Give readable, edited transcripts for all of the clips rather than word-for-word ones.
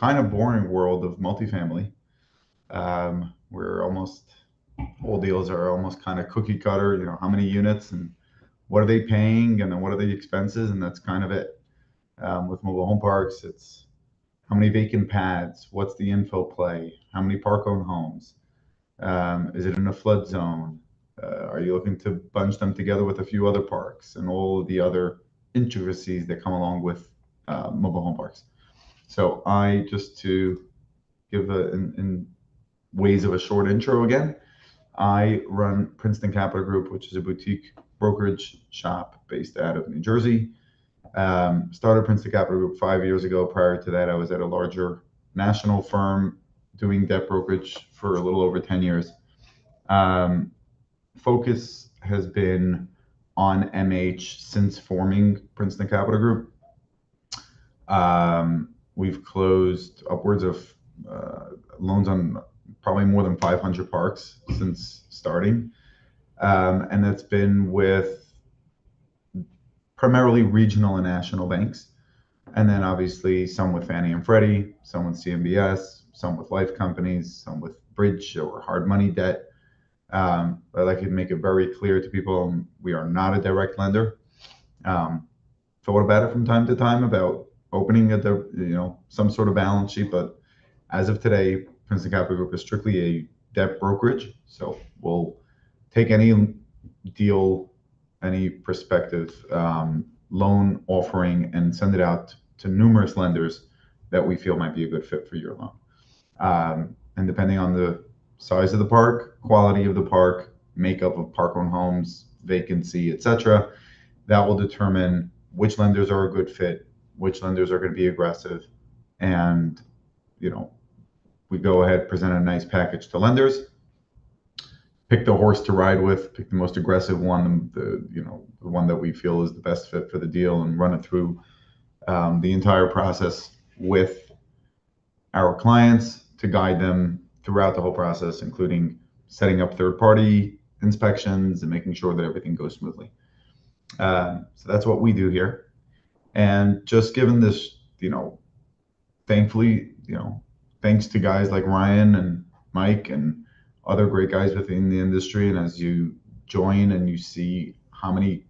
kind of boring world of multifamily, where almost all deals are almost kind of cookie cutter. You know, how many units and what are they paying, and then what are the expenses, and that's kind of it. With mobile home parks, it's how many vacant pads, what's the infill play, how many park-owned homes, is it in a flood zone? Are you looking to bunch them together with a few other parks and all of the other intricacies that come along with mobile home parks? So I just to give in ways of a short intro again, I run Princeton Capital Group, which is a boutique brokerage shop based out of New Jersey. Started Princeton Capital Group 5 years ago. Prior to that, I was at a larger national firm doing debt brokerage for a little over 10 years. Focus has been on MH since forming Princeton Capital Group. We've closed upwards of loans on probably more than 500 parks since starting. And that's been with primarily regional and national banks. And then obviously some with Fannie and Freddie, some with CMBS, some with life companies, some with bridge or hard money debt. I'd like to make it very clear to people, we are not a direct lender. Thought about it from time to time about opening some sort of balance sheet, but as of today, Princeton Capital Group is strictly a debt brokerage. So we'll take any deal, any prospective loan offering, and send it out to numerous lenders that we feel might be a good fit for your loan. And depending on the size of the park, quality of the park, makeup of park-owned homes, vacancy, etc., that will determine which lenders are a good fit, which lenders are going to be aggressive, and we go ahead, present a nice package to lenders, pick the horse to ride with, pick the most aggressive one, the one that we feel is the best fit for the deal, and run it through the entire process with our clients to guide them throughout the whole process, including setting up third-party inspections and making sure that everything goes smoothly. So that's what we do here. And just given this, thankfully, thanks to guys like Ryan and Mike and other great guys within the industry, and as you join and you see how many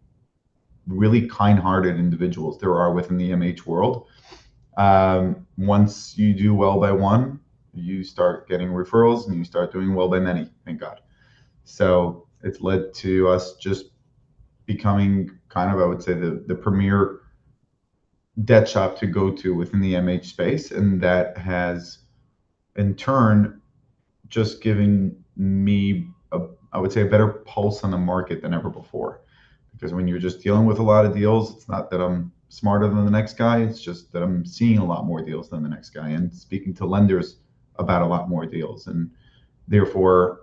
really kind-hearted individuals there are within the MH world, once you do well by one, you start getting referrals and you start doing well by many, thank God. So it's led to us just becoming kind of, I would say, the premier debt shop to go to within the MH space. And that has in turn just given me, I would say, a better pulse on the market than ever before. Because when you're just dealing with a lot of deals, it's not that I'm smarter than the next guy, it's just that I'm seeing a lot more deals than the next guy and speaking to lenders about a lot more deals, and therefore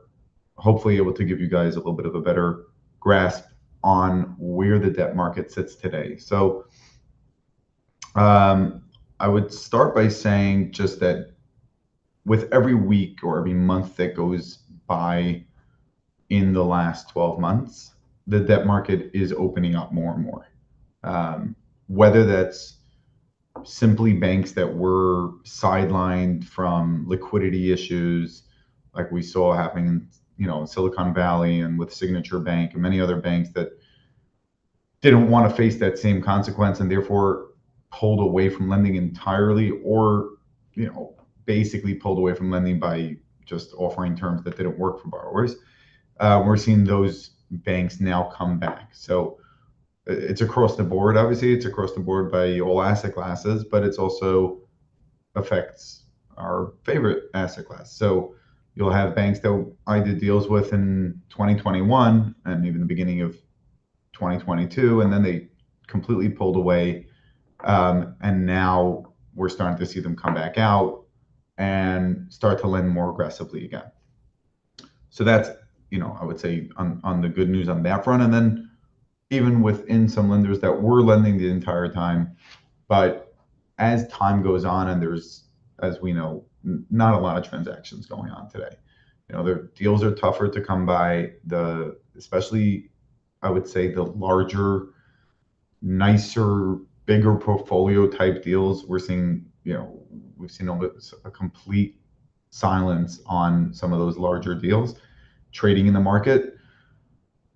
hopefully able to give you guys a little bit of a better grasp on where the debt market sits today. So I would start by saying just that with every week or every month that goes by in the last 12 months, the debt market is opening up more and more. Whether that's simply banks that were sidelined from liquidity issues, like we saw happening in Silicon Valley and with Signature Bank and many other banks that didn't want to face that same consequence and therefore pulled away from lending entirely, or basically pulled away from lending by just offering terms that didn't work for borrowers. We're seeing those banks now come back. So it's across the board. Obviously, it's across the board by all asset classes, but it's also affects our favorite asset class. So you'll have banks that I did deals with in 2021 and even the beginning of 2022, and then they completely pulled away. And now we're starting to see them come back out and start to lend more aggressively again. So that's, I would say on the good news on that front. And then even within some lenders that were lending the entire time, but as time goes on and there's, as we know, not a lot of transactions going on today. The deals are tougher to come by, especially I would say the larger, nicer, bigger portfolio type deals. We're seeing, we've seen a complete silence on some of those larger deals trading in the market.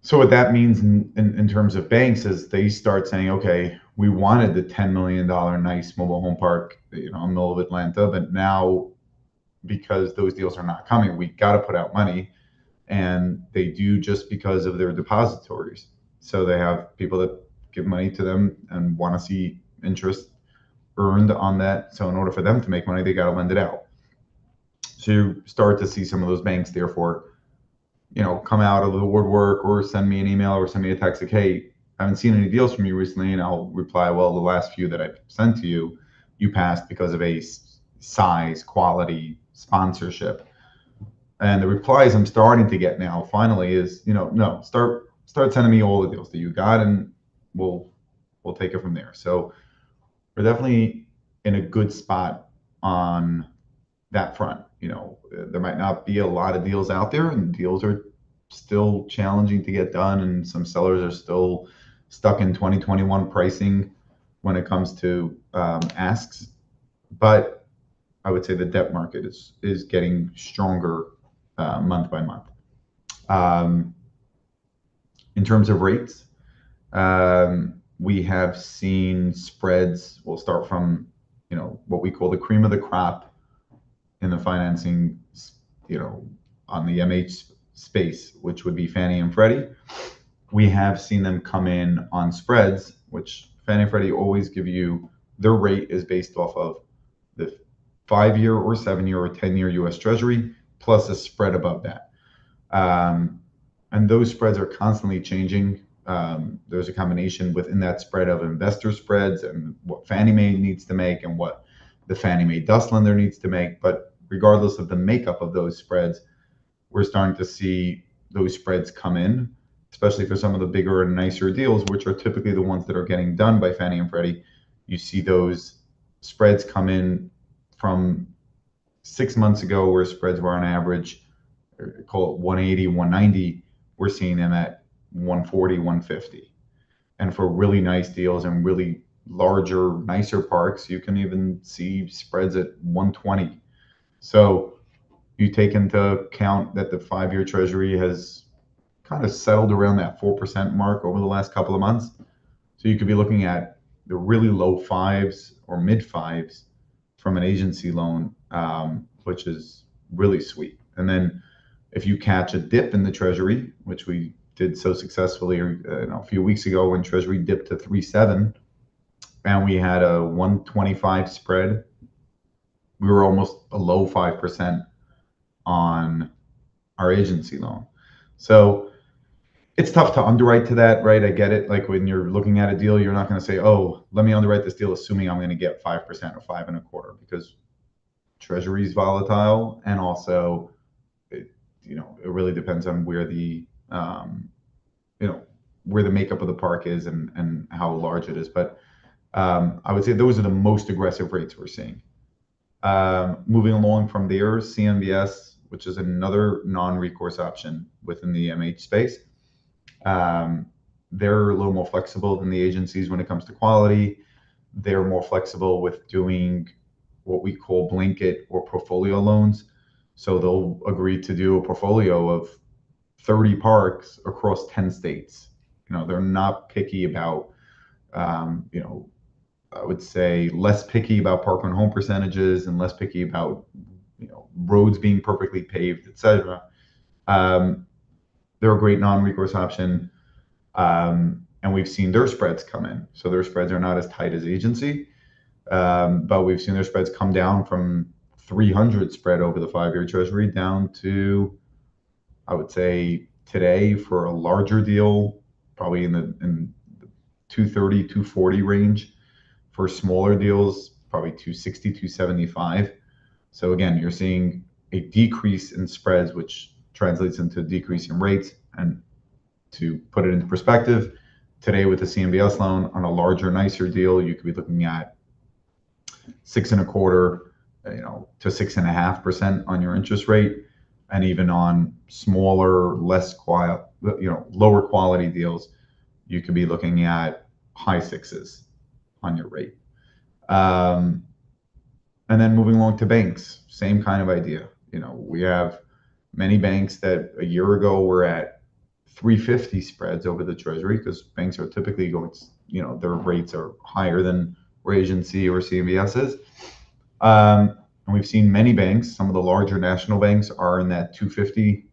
So what that means in terms of banks is they start saying, okay, we wanted the $10 million nice mobile home park, in the middle of Atlanta, but now because those deals are not coming, we got to put out money, and they do just because of their depositories. So they have people that give money to them and want to see interest earned on that. So in order for them to make money, they got to lend it out. So you start to see some of those banks, therefore, come out of the woodwork or send me an email or send me a text like, hey, I haven't seen any deals from you recently. And I'll reply, well, the last few that I've sent to you, you passed because of a size, quality, sponsorship. And the replies I'm starting to get now finally is, no, start sending me all the deals that you got, and we'll take it from there. So we're definitely in a good spot on that front. There might not be a lot of deals out there, and deals are still challenging to get done, and some sellers are still stuck in 2021 pricing when it comes to asks. But I would say the debt market is getting stronger month by month. In terms of rates, we have seen spreads. We'll start from what we call the cream of the crop in the financing, on the MH space, which would be Fannie and Freddie. We have seen them come in on spreads, which Fannie and Freddie always give you. Their rate is based off of the 5-year or 7-year or 10-year U.S. Treasury plus a spread above that. And those spreads are constantly changing. There's a combination within that spread of investor spreads and what Fannie Mae needs to make and what the Fannie Mae DUS lender needs to make. But regardless of the makeup of those spreads, we're starting to see those spreads come in, especially for some of the bigger and nicer deals, which are typically the ones that are getting done by Fannie and Freddie. You see those spreads come in from 6 months ago, where spreads were on average, call it 180, 190. We're seeing them at 140, 150. And for really nice deals and really larger, nicer parks, you can even see spreads at 120. So you take into account that the 5-year Treasury has kind of settled around that 4% mark over the last couple of months. So you could be looking at the really low 5s or mid 5s from an agency loan, which is really sweet. And then if you catch a dip in the Treasury, which we did so successfully a few weeks ago when Treasury dipped to 3.7 and we had a 125 spread, we were almost below 5% on our agency loan. So it's tough to underwrite to that, right? I get it. Like when you're looking at a deal, you're not going to say, oh, let me underwrite this deal assuming I'm going to get 5% or 5.25%, because Treasury is volatile, and also it really depends on where the where the makeup of the park is and how large it is. But I would say those are the most aggressive rates we're seeing. Moving along from there, CMBS, which is another non-recourse option within the MH space. They're a little more flexible than the agencies when it comes to quality. They're more flexible with doing what we call blanket or portfolio loans. So they'll agree to do a portfolio of 30 parks across 10 states. They're not picky about, I would say less picky about park and home percentages and less picky about, roads being perfectly paved, etc. They're a great non-recourse option. And we've seen their spreads come in. So their spreads are not as tight as agency, but we've seen their spreads come down from 300 spread over the 5-year Treasury down to, I would say today for a larger deal, probably in the 230, 240 range. For smaller deals, probably 260, 275. So again, you're seeing a decrease in spreads, which translates into a decrease in rates. And to put it into perspective, today with the CMBS loan on a larger, nicer deal, you could be looking at 6.25%, to 6.5% on your interest rate, and even on smaller, lower quality deals, you could be looking at high 6s on your rate. And And then moving along to banks, same kind of idea. We have many banks that a year ago were at 350 spreads over the treasury because banks are typically going, their rates are higher than where agency or CMBS is. And we've seen many banks, some of the larger national banks are in that 250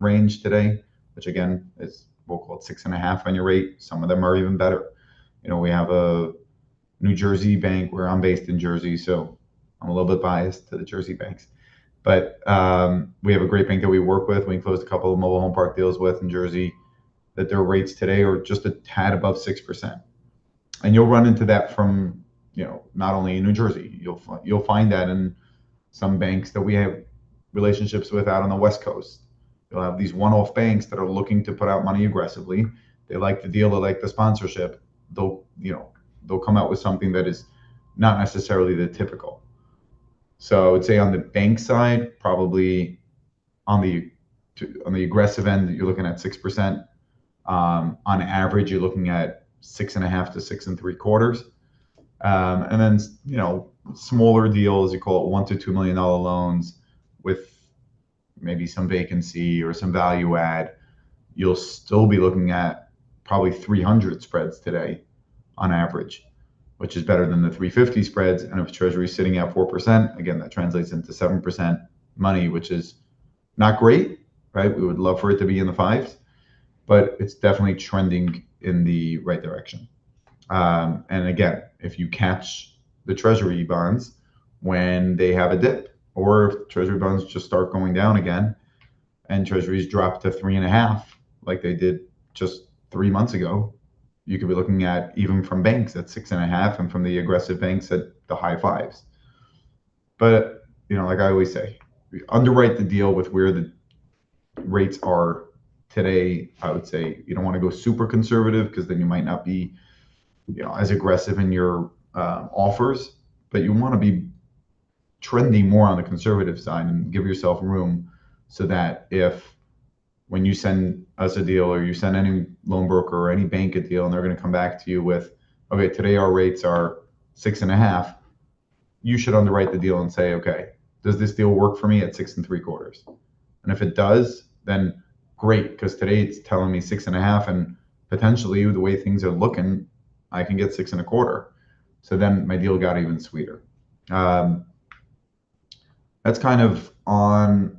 range today, which again is, we'll call it 6.5 on your rate. Some of them are even better. We have a New Jersey bank where I'm based in Jersey, so I'm a little bit biased to the Jersey banks. But we have a great bank that we work with. We closed a couple of mobile home park deals with in Jersey that their rates today are just a tad above 6%. And you'll run into that from, not only in New Jersey, you'll find that in some banks that we have relationships with out on the West Coast. You'll have these one-off banks that are looking to put out money aggressively. They like the deal, they like the sponsorship. They'll come out with something that is not necessarily the typical. So I would say on the bank side, probably on the aggressive end, you're looking at 6%. On average, you're looking at 6.5 to 6.75. And then smaller deals, you call it $1 to $2 million loans with maybe some vacancy or some value add. You'll still be looking at probably 300 spreads today on average, which is better than the 350 spreads. And if Treasury is sitting at 4%, again, that translates into 7% money, which is not great, right? We would love for it to be in the fives, but it's definitely trending in the right direction. And again, if you catch the Treasury bonds when they have a dip, or if Treasury bonds just start going down again and Treasuries drop to 3.5, like they did just 3 months ago, you could be looking at, even from banks, at 6.5, and from the aggressive banks at the high fives. But, like I always say, underwrite the deal with where the rates are today. I would say you don't want to go super conservative because then you might not be, as aggressive in your offers, but you want to be trending more on the conservative side and give yourself room so that if when you send us a deal or you send any loan broker or any bank a deal and they're going to come back to you with, okay, today our rates are 6.5, you should underwrite the deal and say, okay, does this deal work for me at 6.75? And if it does, then great, because today it's telling me 6.5, and potentially the way things are looking, I can get 6.25. So then my deal got even sweeter. That's kind of on,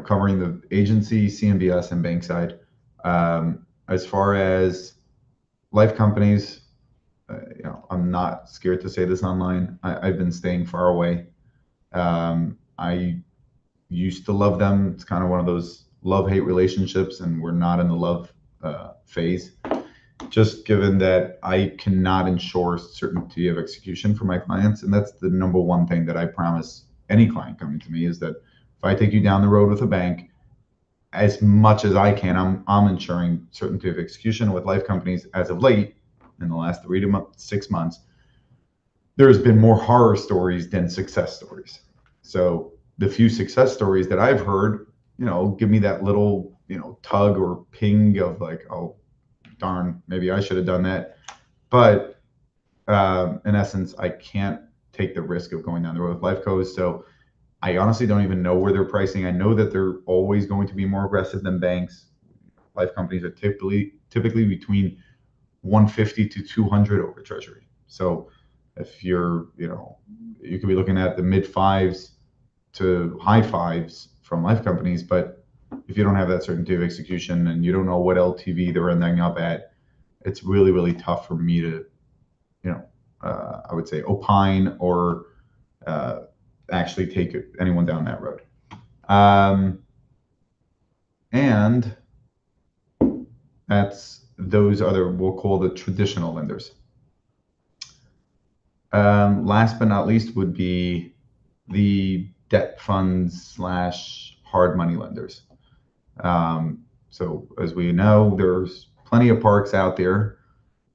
covering the agency, CMBS, and bank side. As far as life companies, I'm not scared to say this online. I've been staying far away. I used to love them. It's kind of one of those love-hate relationships, and we're not in the love phase. Just given that I cannot ensure certainty of execution for my clients, and that's the number one thing that I promise any client coming to me, is that if I take you down the road with a bank, as much as I can, I'm ensuring certainty of execution. With life companies, as of late, in the last 3 to 6 months, there's been more horror stories than success stories. So the few success stories that I've heard, give me that little, tug or ping of like, oh, darn, maybe I should have done that. But in essence, I can't take the risk of going down the road with life cos. So I honestly don't even know where they're pricing. I know that they're always going to be more aggressive than banks. Life companies are typically between 150 to 200 over Treasury. So if you're, you could be looking at the mid fives to high fives from life companies, but if you don't have that certainty of execution and you don't know what LTV they're ending up at, it's really, really tough for me to, I would say opine or actually take anyone down that road. And those other, we'll call the traditional lenders. Last but not least would be the debt funds / hard money lenders. So as we know, there's plenty of parks out there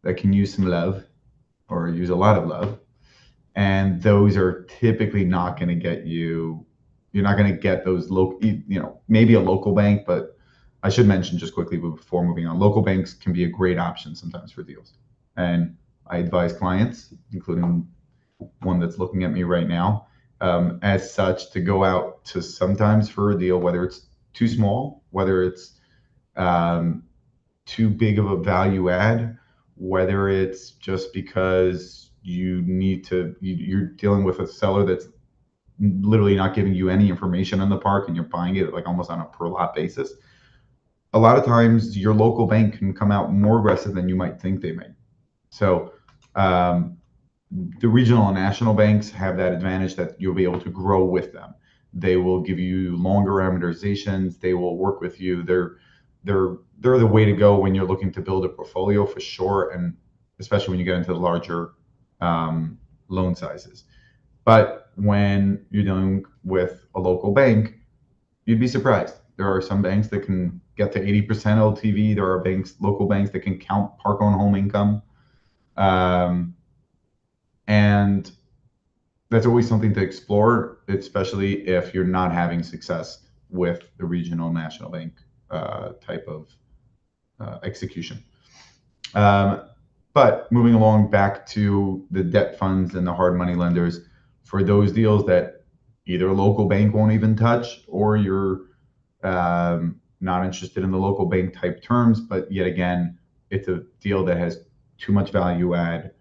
that can use some love or use a lot of love. And those are typically not going to get you're not going to get those local, maybe a local bank, but I should mention just quickly before moving on, local banks can be a great option sometimes for deals. And I advise clients, including one that's looking at me right now, as such to go out to sometimes for a deal, whether it's too small, whether it's um, too big of a value add, whether it's just because you're dealing with a seller that's literally not giving you any information on the park and you're buying it like almost on a per lot basis. A lot of times your local bank can come out more aggressive than you might think they may. So um, the regional and national banks have that advantage that you'll be able to grow with them. They will give you longer amortizations. They will work with you. They're the way to go when you're looking to build a portfolio for sure, and especially when you get into the larger loan sizes. But when you're dealing with a local bank, you'd be surprised. There are some banks that can get to 80% LTV. There are local banks that can count park-owned home income. Um, and that's always something to explore, especially if you're not having success with the regional national bank type of execution. Um, but moving along back to the debt funds and the hard money lenders, for those deals that either a local bank won't even touch or you're not interested in the local bank type terms, but yet again, it's a deal that has too much value add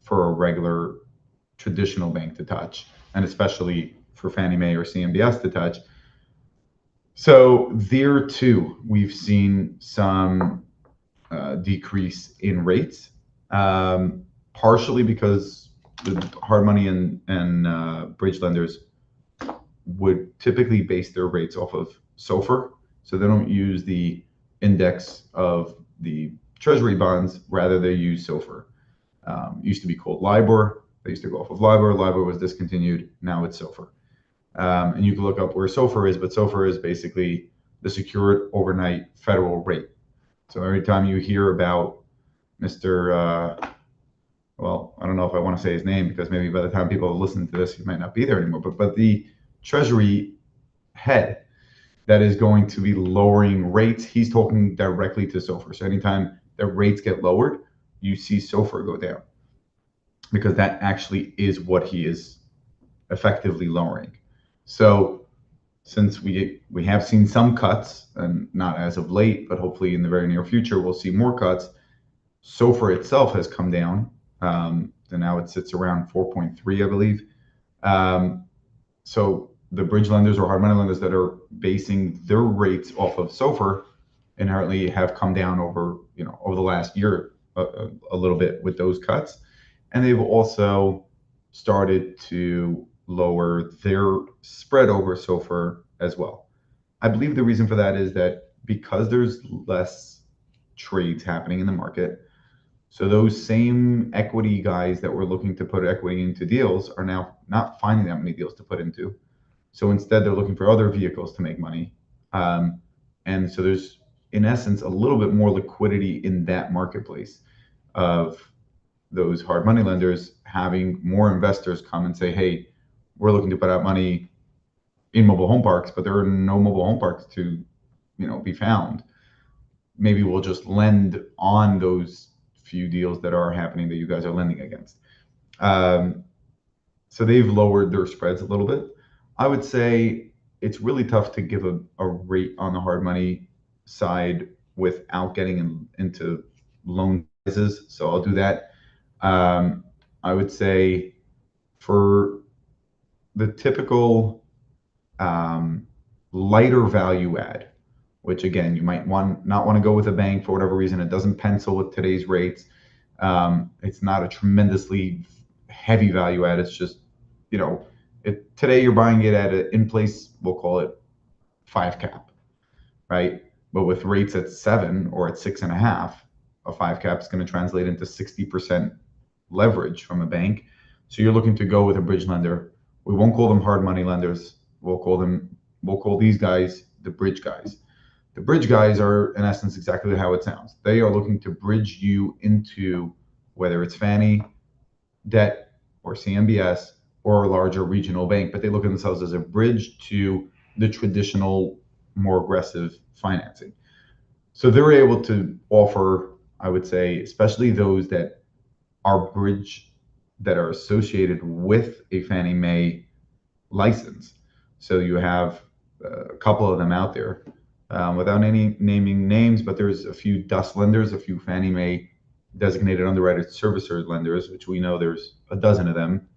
for a regular traditional bank to touch, and especially for Fannie Mae or CMBS to touch. So there too, we've seen some decrease in rates, partially because the hard money and bridge lenders would typically base their rates off of SOFR, so they don't use the index of the Treasury bonds. Rather, they use SOFR. Used to be called LIBOR. They used to go off of LIBOR. LIBOR was discontinued. Now it's SOFR. And you can look up where SOFR is, but SOFR is basically the secured overnight federal rate. So every time you hear about Mr. Well, I don't know if I want to say his name because maybe by the time people listen to this, he might not be there anymore. But the Treasury head that is going to be lowering rates, he's talking directly to SOFR. So anytime the rates get lowered, you see SOFR go down because that actually is what he is effectively lowering. So since we have seen some cuts, and not as of late, but hopefully in the very near future, we'll see more cuts. SOFR itself has come down, and now it sits around 4.3, I believe. So the bridge lenders or hard money lenders that are basing their rates off of SOFR inherently have come down over the last year a little bit with those cuts, and they've also started to lower their spread over SOFR as well. I believe the reason for that is that because there's less trades happening in the market, so those same equity guys that were looking to put equity into deals are now not finding that many deals to put into. So instead, they're looking for other vehicles to make money. And so there's, in essence, a little bit more liquidity in that marketplace of those hard money lenders having more investors come and say, hey, we're looking to put out money in mobile home parks, but there are no mobile home parks to be found. Maybe we'll just lend on those few deals that are happening that you guys are lending against. So they've lowered their spreads a little bit. I would say it's really tough to give a rate on the hard money side without getting into loan sizes. So I'll do that. I would say for the typical lighter value add, which again, you might not want to go with a bank for whatever reason. It doesn't pencil with today's rates. It's not a tremendously heavy value add. It's just, today you're buying it at an in-place, we'll call it 5 cap, right? But with rates at 7 or at 6.5, a 5 cap is going to translate into 60% leverage from a bank. So you're looking to go with a bridge lender. We won't call them hard money lenders. We'll call these guys the bridge guys. The bridge guys are, in essence, exactly how it sounds. They are looking to bridge you into whether it's Fannie, debt, or CMBS, or a larger regional bank, but they look at themselves as a bridge to the traditional, more aggressive financing. So they're able to offer, I would say, especially those that are associated with a Fannie Mae license. So you have a couple of them out there, without any naming names, but there's a few DUS lenders, a few Fannie Mae designated underwriter servicer lenders, which we know there's a dozen of them.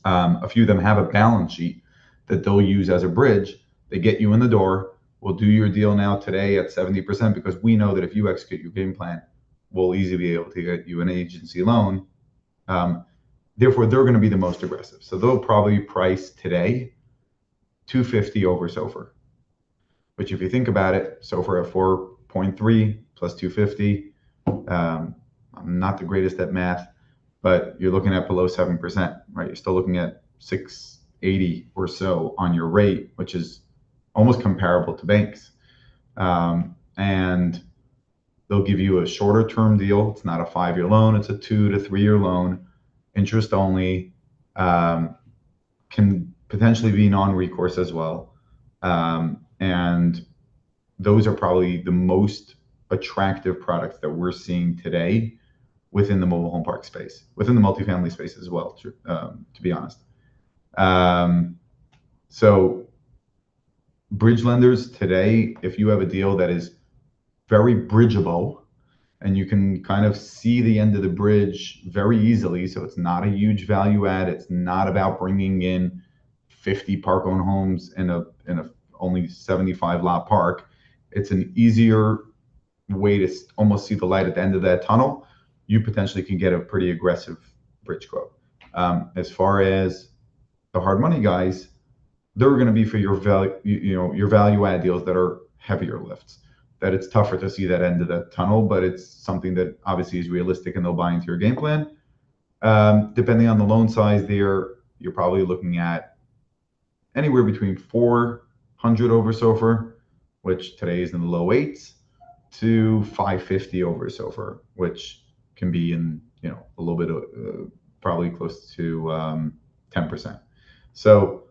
A few of them have a balance sheet that they'll use as a bridge. They get you in the door. We'll do your deal now today at 70% because we know that if you execute your game plan, we'll easily be able to get you an agency loan. Um, Therefore, they're going to be the most aggressive. So they'll probably price today 250 over SOFR, which if you think about it, SOFR at 4.3 plus 250, I'm not the greatest at math, but you're looking at below 7%, right? You're still looking at 680 or so on your rate, which is almost comparable to banks. And they'll give you a shorter term deal. It's not a 5-year loan, it's a 2 to 3 year loan, interest only, can potentially be non-recourse as well. And those are probably the most attractive products that we're seeing today within the mobile home park space, within the multifamily space as well, to be honest. So bridge lenders today, if you have a deal that is very bridgeable and you can kind of see the end of the bridge very easily, so it's not a huge value add, it's not about bringing in 50 park owned homes in a only 75 lot park. It's an easier way to almost see the light at the end of that tunnel. You potentially can get a pretty aggressive bridge quote. As far as the hard money guys, they're going to be for your value, your value add deals that are heavier lifts. That it's tougher to see that end of that tunnel, but it's something that obviously is realistic and they'll buy into your game plan. Depending on the loan size, there you're probably looking at anywhere between 400 over SOFR, which today is in the low eights, to 550 over SOFR, which can be in a little bit of probably close to 10%. So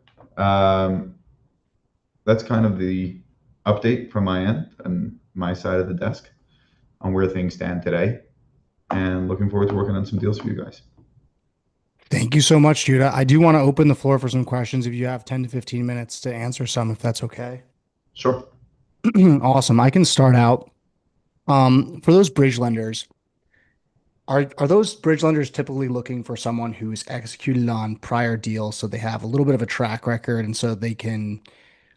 that's kind of the update from my end and my side of the desk on where things stand today, and looking forward to working on some deals for you guys. Thank you so much, Judah. I do want to open the floor for some questions if you have 10 to 15 minutes to answer some, if that's okay. Sure. Awesome. I can start out. For those bridge lenders, are those bridge lenders typically looking for someone who's executed on prior deals so they have a little bit of a track record and so they can,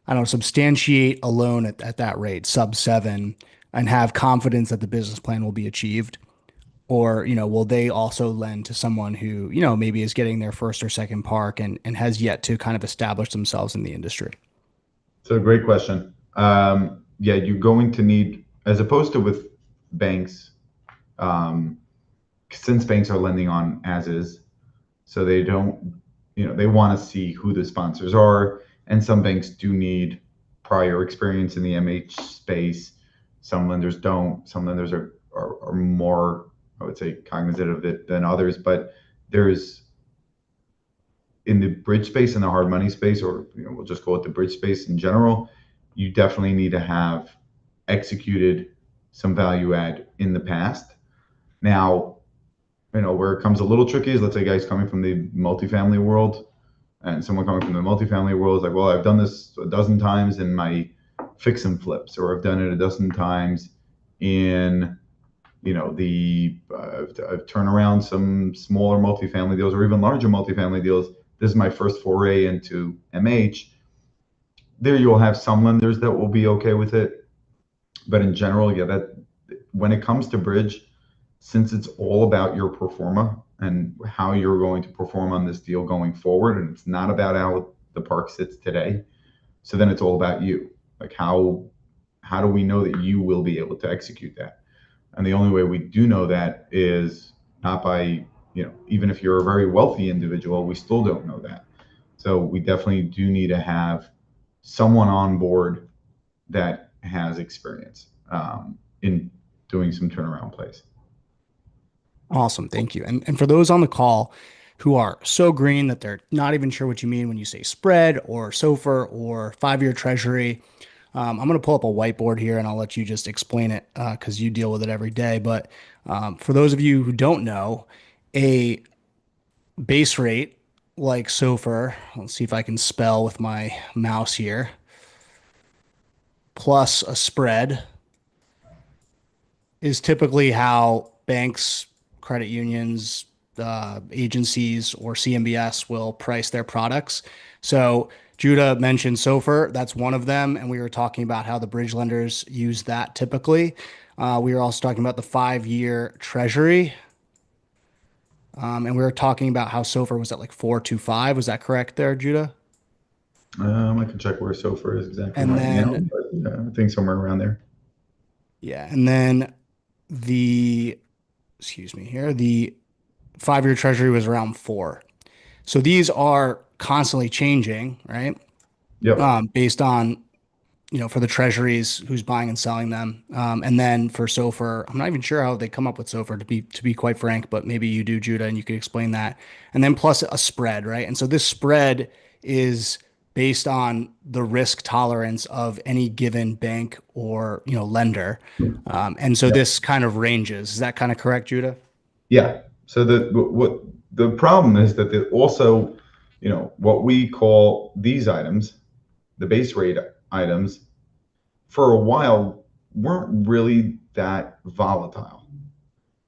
I don't know, substantiate a loan at that rate, sub seven, and have confidence that the business plan will be achieved? Or, will they also lend to someone who, maybe is getting their first or second park and has yet to kind of establish themselves in the industry? So great question. Yeah, you're going to need, as opposed to with banks, um, since banks are lending on as is, so they don't, they want to see who the sponsors are. And some banks do need prior experience in the MH space. Some lenders don't. Some lenders are more, I would say, cognizant of it than others. But there's, in the bridge space and the hard money space, or we'll just call it the bridge space in general, you definitely need to have executed some value add in the past. Now, where it comes a little tricky is, let's say guys coming from the multifamily world, and someone coming from the multifamily world is like, well, I've done this a dozen times in my fix and flips, or I've done it a dozen times in, I've turned around some smaller multifamily deals or even larger multifamily deals. This is my first foray into MH. There you'll have some lenders that will be okay with it, but in general, yeah, that when it comes to bridge, since it's all about your performa and how you're going to perform on this deal going forward, and it's not about how the park sits today. So then it's all about you. Like how do we know that you will be able to execute that? And the only way we do know that is not by, even if you're a very wealthy individual, we still don't know that. So we definitely do need to have someone on board that has experience in doing some turnaround plays. Awesome. Thank you. And for those on the call who are so green that they're not even sure what you mean when you say spread or SOFR or 5-year treasury, I'm going to pull up a whiteboard here and I'll let you just explain it because you deal with it every day. But for those of you who don't know, a base rate like SOFR, let's see if I can spell with my mouse here, plus a spread is typically how banks, credit unions, agencies, or CMBS will price their products. So Judah mentioned SOFR, that's one of them, and we were talking about how the bridge lenders use that typically. We were also talking about the 5-year Treasury, and we were talking about how SOFR was at like 4.25. Was that correct there, Judah? I can check where SOFR is exactly And right now, then, but I think somewhere around there. yeah, and then the, excuse me here, the 5-year Treasury was around 4. So these are constantly changing, right? Yep. Based on, for the treasuries, who's buying and selling them. And then for SOFR, I'm not even sure how they come up with SOFR to be quite frank, but maybe you do, Judah, and you could explain that. And then plus a spread, right? And so this spread is based on the risk tolerance of any given bank or, lender. And so Yep. this kind of ranges. Is that kind of correct, Judah? Yeah. So what the problem is that also, what we call these items, the base rate items, for a while weren't really that volatile.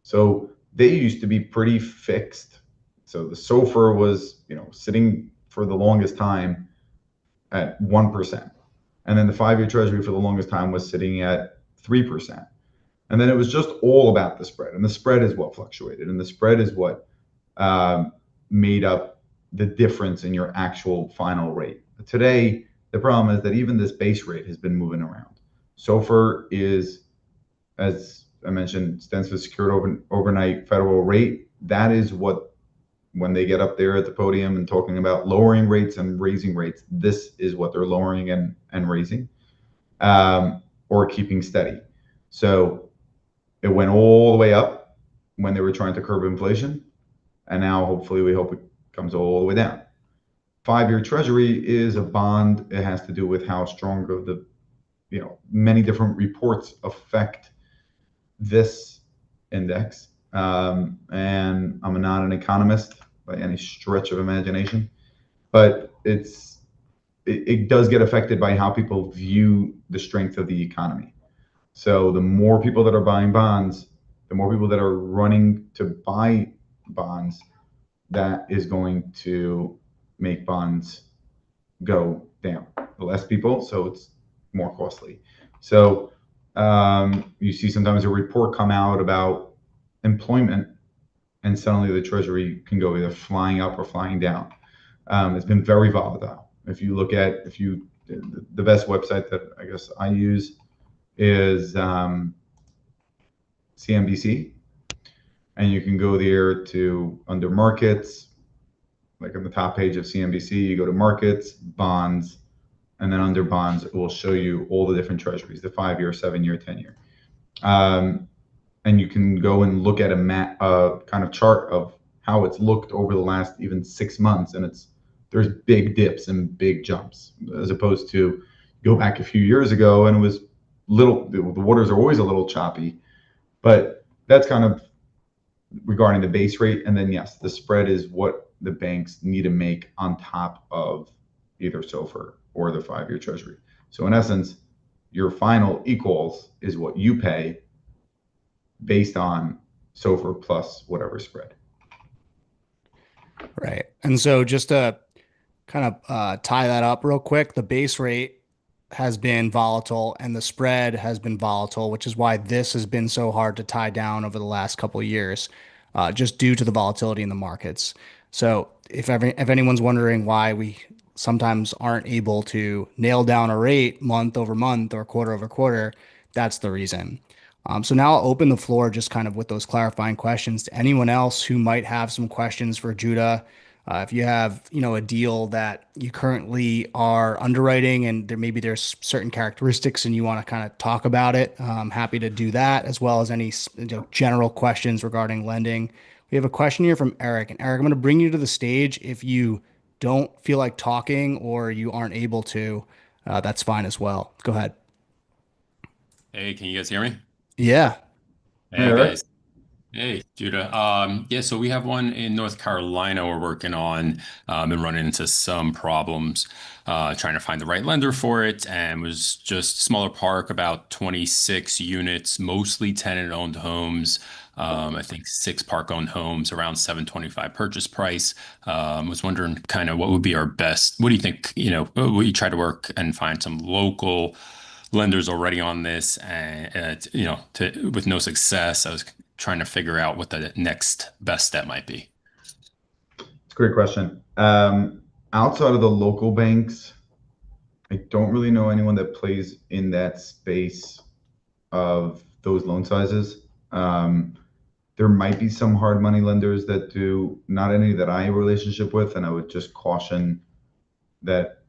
So they used to be pretty fixed. So the SOFR was, sitting for the longest time at 1%. And then the 5-year Treasury for the longest time was sitting at 3%. And then it was just all about the spread. And the spread is what fluctuated. And the spread is what um, made up the difference in your actual final rate. Today, the problem is that even this base rate has been moving around. SOFR is, as I mentioned, stands for Secured Overnight Federal Rate. That is what, when they get up there at the podium and talking about lowering rates and raising rates, this is what they're lowering and raising, or keeping steady. So it went all the way up when they were trying to curb inflation, and now hopefully we hope it comes all the way down. 5-year Treasury is a bond. It has to do with how strong of the, many different reports affect this index. And I'm not an economist by any stretch of imagination, but it does get affected by how people view the strength of the economy. So the more people that are buying bonds, the more people that are running to buy bonds, that is going to make bonds go down. The less people, so it's more costly. So you see sometimes a report come out about employment, and suddenly the Treasury can go either flying up or flying down. It's been very volatile. The best website that I guess I use is CNBC, and you can go there to under markets, like on the top page of CNBC, you go to markets, bonds, and then under bonds, it will show you all the different treasuries, the 5-year, 7-year, 10-year. And you can go and look at a kind of chart of how it's looked over the last even 6 months, and there's big dips and big jumps, as opposed to go back a few years ago and it was the waters are always a little choppy, but that's kind of regarding the base rate. And then yes, the spread is what the banks need to make on top of either SOFR or the 5-year Treasury. So in essence, your final equals is what you pay based on SOFR plus whatever spread. Right. And so just to kind of tie that up real quick, the base rate has been volatile and the spread has been volatile, which is why this has been so hard to tie down over the last couple of years, just due to the volatility in the markets. So if anyone's wondering why we sometimes aren't able to nail down a rate month over month or quarter over quarter, that's the reason. So now I'll open the floor just kind of with those clarifying questions to anyone else who might have some questions for Judah. If you have, a deal that you currently are underwriting and there's certain characteristics and you want to kind of talk about it, I'm happy to do that, as well as any, general questions regarding lending. We have a question here from Eric, and Eric, I'm going to bring you to the stage. If you don't feel like talking or you aren't able to, that's fine as well. Go ahead. Hey, can you guys hear me? Yeah. Hey, Hey Eric. guys. Hey, Judah. Yeah, so we have one in North Carolina we're working on, and running into some problems, trying to find the right lender for it, and was just smaller park, about 26 units, mostly tenant-owned homes. I think six park-owned homes, around 725 purchase price. Was wondering kind of what would be our best. What do you think? We try to work and find some local lenders already on this, and with no success. I was trying to figure out what the next best step might be. It's a great question. Outside of the local banks, I don't really know anyone that plays in that space of those loan sizes. There might be some hard money lenders that do, not any that I have a relationship with, and I would just caution that,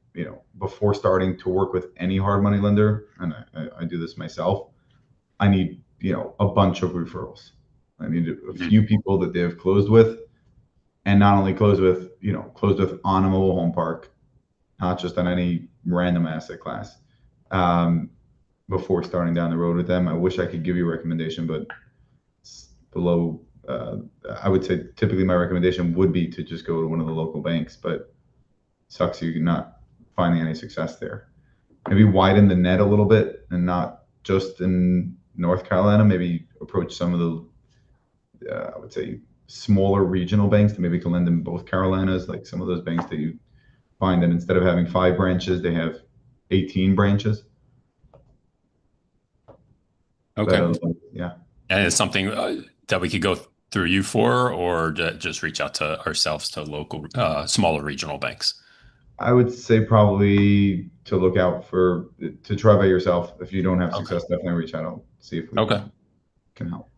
before starting to work with any hard money lender, and I do this myself, I need, a bunch of referrals. I need a Mhm. few people that they've closed with, and not only closed with on a mobile home park, not just on any random asset class. Um, Before starting down the road with them, I wish I could give you a recommendation, but it's below. I would say typically my recommendation would be to just go to one of the local banks, but sucks you're not finding any success there. Maybe widen the net a little bit and not just in North Carolina. Maybe approach some of the, I would say, smaller regional banks that maybe can lend in both Carolinas, like some of those banks that you find that instead of having 5 branches, they have 18 branches. But Okay. yeah, And it's something that we could go through you for, or just reach out to ourselves to local, smaller regional banks. I would say probably to look out for to try by yourself. If you don't have Okay. success, definitely reach out. I'll see if we Okay. can help.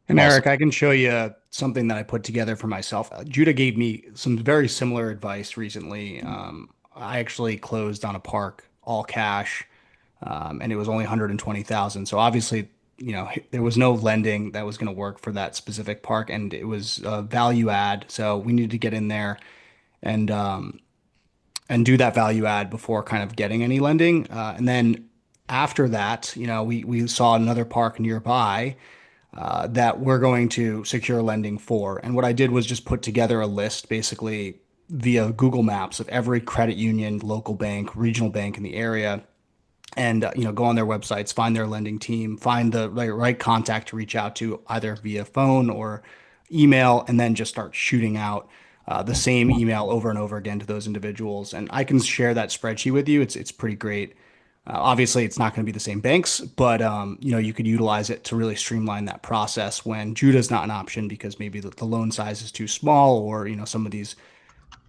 And Awesome. Eric, I can show you something that I put together for myself. Judah gave me some very similar advice recently. I actually closed on a park all cash, and it was only 120,000. So obviously, there was no lending that was going to work for that specific park, and it was value add. So we needed to get in there and and do that value add before kind of getting any lending. And then after that, we saw another park nearby that we're going to secure lending for. And what I did was just put together a list basically via Google Maps of every credit union, local bank, regional bank in the area, and go on their websites, find their lending team, find the right contact to reach out to either via phone or email, and then just start shooting out the same email over and over again to those individuals. And I can share that spreadsheet with you. It's pretty great. Obviously, it's not going to be the same banks, but you could utilize it to really streamline that process when Judah's not an option because maybe the loan size is too small, or some of these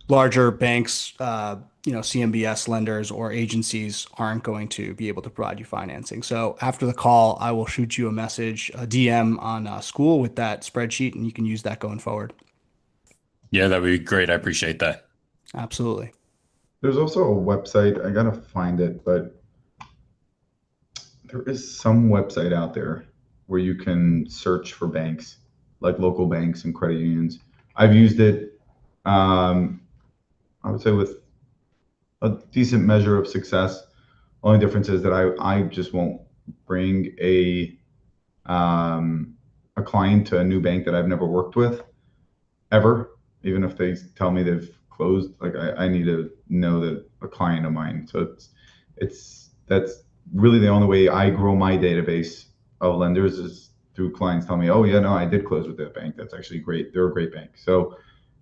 larger banks, CMBS lenders or agencies aren't going to be able to provide you financing. So after the call, I will shoot you a message, a DM on school with that spreadsheet, and you can use that going forward. Yeah, that would be great. I appreciate that. Absolutely. There's also a website. I gotta find it, but there is some website out there where you can search for banks, like local banks and credit unions. I've used it. Um, I would say with a decent measure of success. Only difference is that I just won't bring a client to a new bank that I've never worked with ever, even if they tell me they've closed. Like I need to know that a client of mine. So it's that's really the only way I grow my database of lenders is through clients telling me, oh yeah, no, I did close with that bank. That's actually great. They're a great bank. So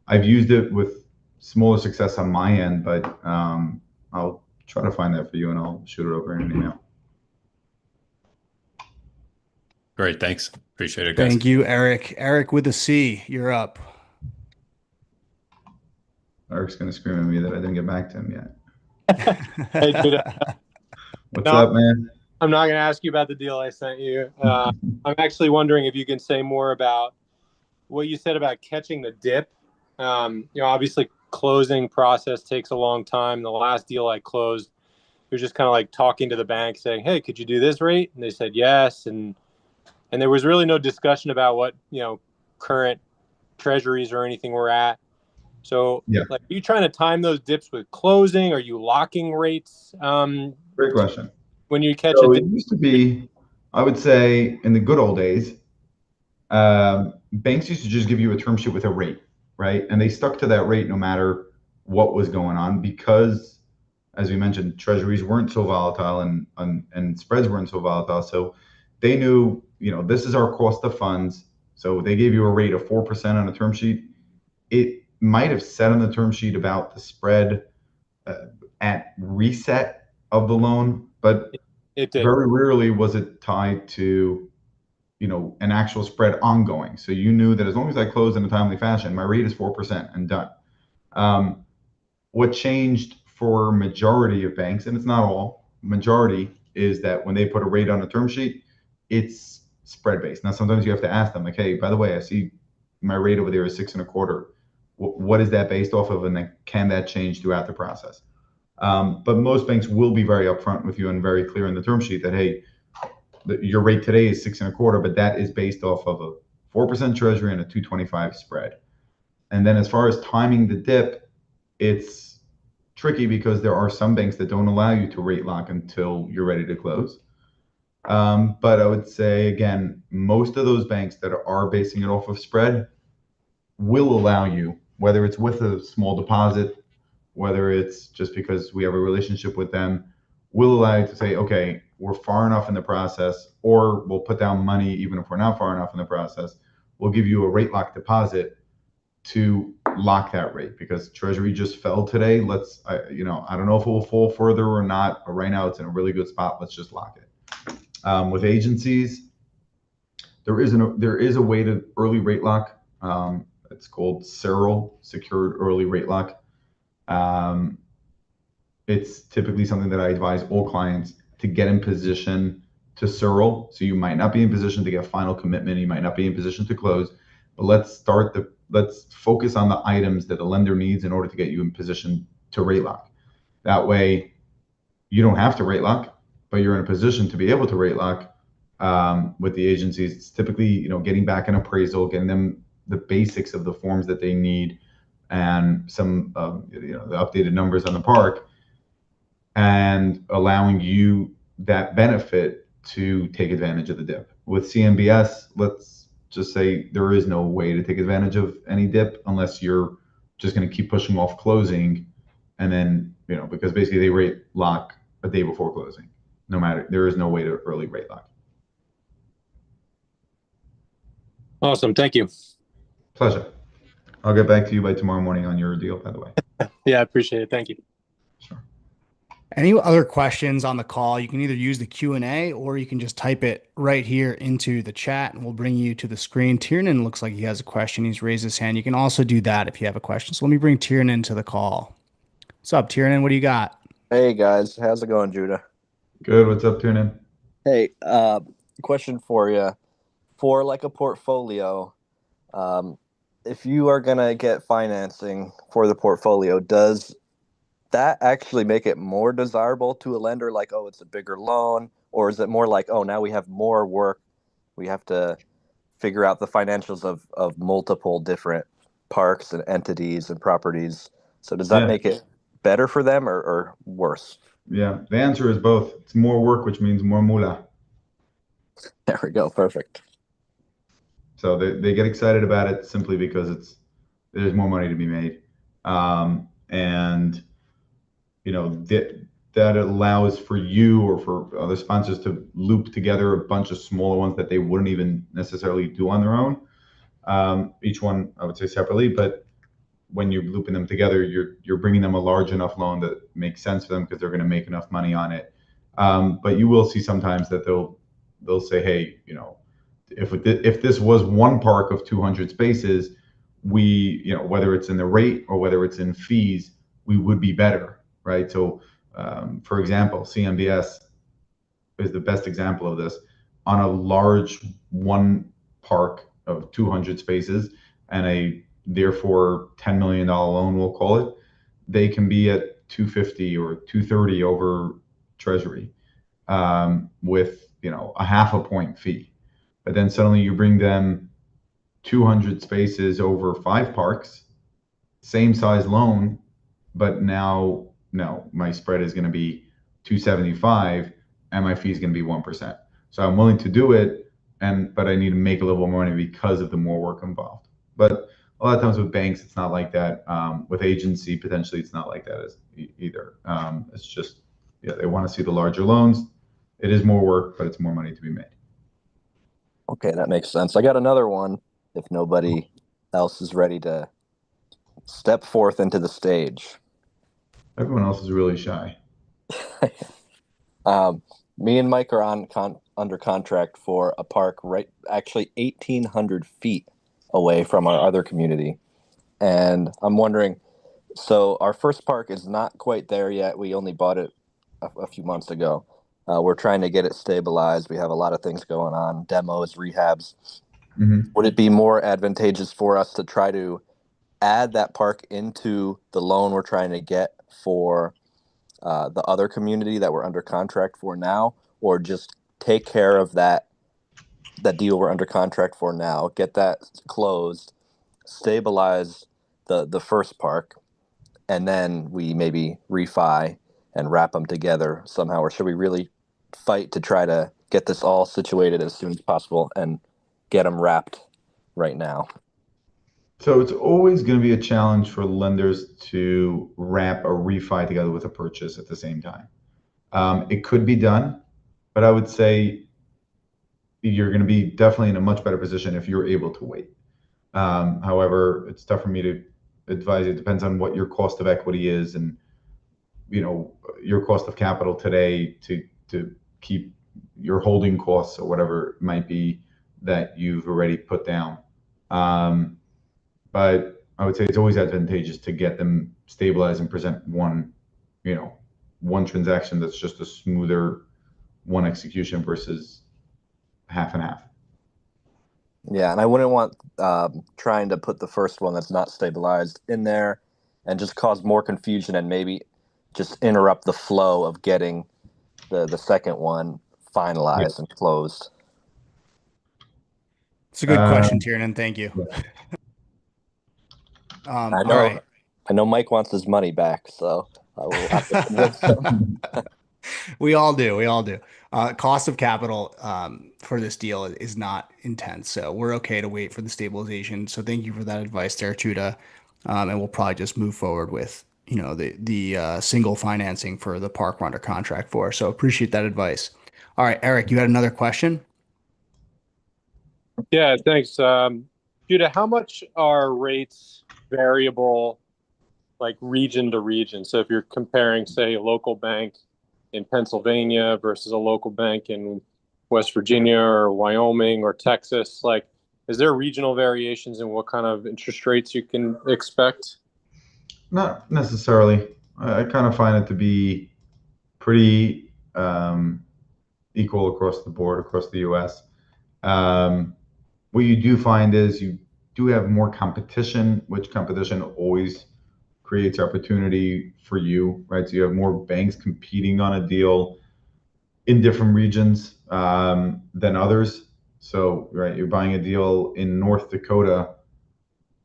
I've used it with smaller success on my end, but I'll try to find that for you and I'll shoot it over in an email. Great. Thanks. Appreciate it, guys. Thank you, Eric. Eric with a C, you're up. Eric's gonna scream at me that I didn't get back to him yet. Hey, Judah. What's No, up, man? I'm not going to ask you about the deal I sent you. I'm actually wondering if you can say more about what you said about catching the dip. Obviously, closing process takes a long time. The last deal I closed, it was just kind of like talking to the bank, saying, "Hey, could you do this rate?" And they said yes, and there was really no discussion about what current treasuries or anything were at. So, Yeah, like, are you trying to time those dips with closing? Are you locking rates great question. when you catch a So it dip? used to be, I would say, in the good old days, Banks used to just give you a term sheet with a rate, right? And they stuck to that rate no matter what was going on because, as we mentioned, treasuries weren't so volatile and spreads weren't so volatile. So they knew, this is our cost of funds. So they gave you a rate of 4% on a term sheet. It might have said on the term sheet about the spread at reset of the loan, but It did. very rarely was it tied to an actual spread ongoing. So you knew that as long as I close in a timely fashion, my rate is 4% and done. What changed for majority of banks, and it's not all, majority, is that when they put a rate on a term sheet, it's spread based. Now, sometimes you have to ask them, like, hey, by the way, I see my rate over there is 6.25. What is that based off of? And then can that change throughout the process? But most banks will be very upfront with you and very clear in the term sheet that, hey, your rate today is 6.25, but that is based off of a 4% treasury and a 225 spread. And then as far as timing the dip, it's tricky because there are some banks that don't allow you to rate lock until you're ready to close. But I would say, again, most of those banks that are basing it off of spread will allow you, whether it's with a small deposit, whether it's just because we have a relationship with them, will allow you to say, okay, we're far enough in the process, or we'll put down money even if we're not far enough in the process. We'll give you a rate lock deposit to lock that rate because Treasury just fell today. I don't know if it will fall further or not, but right now it's in a really good spot. Let's just lock it. With agencies, there is a way to early rate lock. It's called SERL, Secured Early Rate Lock. It's typically something that I advise all clients to get in position to SERL. So you might not be in position to get final commitment. You might not be in position to close, but let's focus on the items that the lender needs in order to get you in position to rate lock. That way you don't have to rate lock, but you're in a position to be able to rate lock. With the agencies, it's typically, getting back an appraisal, getting them the basics of the forms that they need and some, the updated numbers on the park, and allowing you that benefit to take advantage of the dip. With CMBS, let's just say there is no way to take advantage of any dip unless you're just going to keep pushing off closing, and then, because basically they rate lock a day before closing. There is no way to early rate lock. Awesome. Thank you. Pleasure. I'll get back to you by tomorrow morning on your deal, by the way. Yeah, I appreciate it. Thank you. Sure. Any other questions on the call? You can either use the Q&A or you can just type it right here into the chat and we'll bring you to the screen. Tiernan looks like he has a question. He's raised his hand. You can also do that if you have a question. So let me bring Tiernan to the call. What's up, Tiernan? What do you got? Hey guys, how's it going, Judah? Good. What's up, Tiernan? Hey, question for you. For like a portfolio, if you are gonna get financing for the portfolio, does that actually make it more desirable to a lender? Like, oh, it's a bigger loan, or is it more like, oh, now we have more work, we have to figure out the financials of multiple different parks and entities and properties? So does that make it better for them or worse? Yeah, the answer is both. It's more work, which means more moolah. There we go. Perfect. So they get excited about it simply because there's more money to be made, and that allows for you or for other sponsors to loop together a bunch of smaller ones that they wouldn't even necessarily do on their own. Each one, I would say, separately, but when you're looping them together, you're bringing them a large enough loan that makes sense for them because they're going to make enough money on it. But you will see sometimes that they'll say, hey, if this was one park of 200 spaces, whether it's in the rate or whether it's in fees, we would be better, right? So, for example, CMBS is the best example of this. On a large one park of 200 spaces and a therefore $10 million loan, we'll call it, they can be at 250 or 230 over Treasury, with a half a point fee. But then suddenly you bring them 200 spaces over 5 parks, same size loan, but now, no, my spread is going to be 275 and my fee is going to be 1%. So I'm willing to do it but I need to make a little more money because of the more work involved. But a lot of times with banks, it's not like that. With agency, potentially, it's not like that either. It's just, yeah, they want to see the larger loans. It is more work, but it's more money to be made. Okay, that makes sense. I got another one if nobody else is ready to step forth into the stage. Everyone else is really shy. Me and Mike are under contract for a park actually 1,800 feet away from our other community. And I'm wondering, so our first park is not quite there yet. We only bought it a few months ago. We're trying to get it stabilized. We have a lot of things going on, demos, rehabs. Mm-hmm. Would it be more advantageous for us to try to add that park into the loan we're trying to get for the other community that we're under contract for now, or just take care of that deal we're under contract for now, get that closed, stabilize the first park, and then we maybe refi and wrap them together somehow? Or should we really fight to try to get this all situated as soon as possible and get them wrapped right now? So it's always going to be a challenge for lenders to wrap a refi together with a purchase at the same time. It could be done, but I would say you're going to be definitely in a much better position if you're able to wait. However, it's tough for me to advise. It depends on what your cost of equity is and, your cost of capital today to keep your holding costs or whatever it might be that you've already put down. But I would say it's always advantageous to get them stabilized and present one transaction that's just a smoother one execution versus half and half. Yeah, and I wouldn't want trying to put the first one that's not stabilized in there and just cause more confusion and maybe just interrupt the flow of getting the second one finalized and closed. It's a good question, Tiernan. Thank you. Yeah. I All know. right. I know Mike wants his money back, so I will have to convince him. We all do. We all do. Cost of capital for this deal is not intense, so we're okay to wait for the stabilization. So thank you for that advice there, Chuda. And we'll probably just move forward with the single financing for the park we're under contract for. So appreciate that advice. All right, Eric, you had another question? Yeah, thanks. Judah, how much are rates variable, like region to region? So if you're comparing, say, a local bank in Pennsylvania versus a local bank in West Virginia or Wyoming or Texas, like, is there regional variations in what kind of interest rates you can expect? Not necessarily. I kind of find it to be pretty equal across the board, across the U.S. What you do find is you do have more competition, which competition always creates opportunity for you, right? So you have more banks competing on a deal in different regions than others. So, right, you're buying a deal in North Dakota,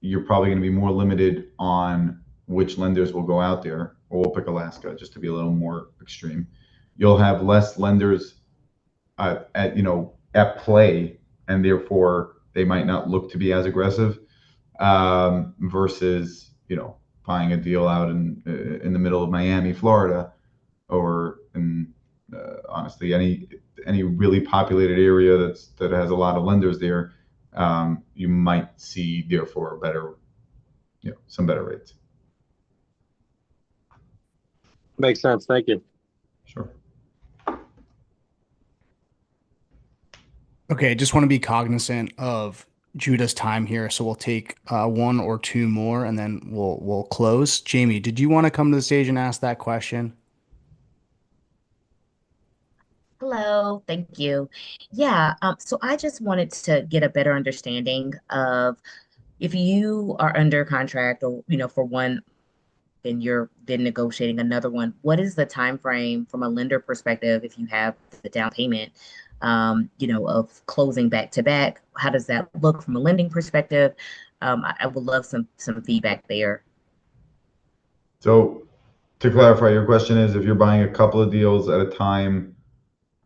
you're probably going to be more limited on which lenders will go out there, or we'll pick Alaska just to be a little more extreme. You'll have less lenders at play, and therefore they might not look to be as aggressive versus buying a deal out in the middle of Miami, Florida, or in honestly any really populated area that has a lot of lenders there. You might see therefore some better rates. Makes sense. Thank you. Sure. Okay, just want to be cognizant of Judah's time here, so we'll take one or two more, and then we'll close. Jamie, did you want to come to the stage and ask that question? Hello, thank you. Yeah, so I just wanted to get a better understanding of if you are under contract or, for one, then you're then negotiating another one. What is the time frame from a lender perspective if you have the down payment, of closing back to back? How does that look from a lending perspective? I would love some feedback there. So to clarify, your question is if you're buying a couple of deals at a time,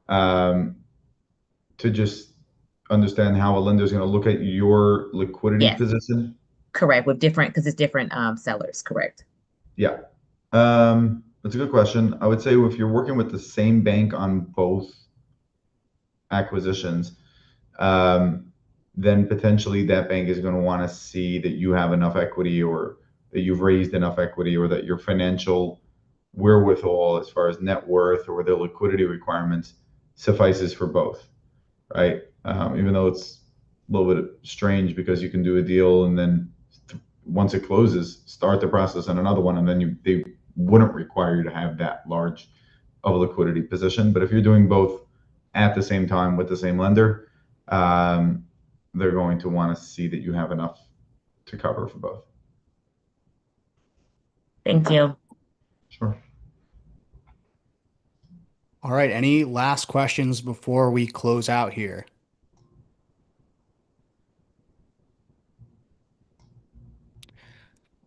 to just understand how a lender is going to look at your liquidity Yes, position? correct. With different, because it's different sellers, correct. Yeah. That's a good question. I would say if you're working with the same bank on both acquisitions, um, then potentially that bank is going to want to see that you have enough equity or that you've raised enough equity or that your financial wherewithal as far as net worth or their liquidity requirements suffices for both, right? Even though it's a little bit strange because you can do a deal and then once it closes, start the process on another one, and then they wouldn't require you to have that large of a liquidity position. But if you're doing both at the same time with the same lender, um, they're going to want to see that you have enough to cover for both. Thank you. Sure. All right. Any last questions before we close out here?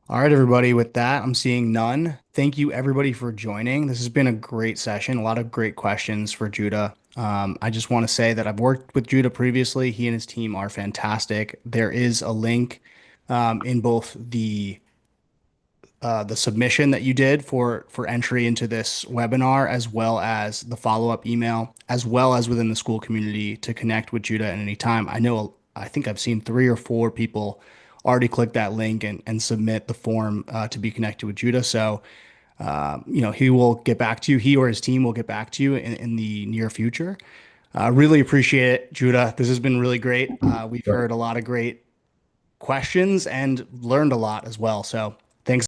All right, everybody. With that, I'm seeing none. Thank you, everybody, for joining. This has been a great session. A lot of great questions for Judah. I just want to say that I've worked with Judah previously. He and his team are fantastic. There is a link in both the submission that you did for entry into this webinar, as well as the follow-up email, as well as within the school community to connect with Judah at any time. I think I've seen 3 or 4 people already click that link and submit the form to be connected with Judah. So, he will get back to you. He or his team will get back to you in the near future. Really appreciate it, Judah. This has been really great. We've heard a lot of great questions and learned a lot as well. So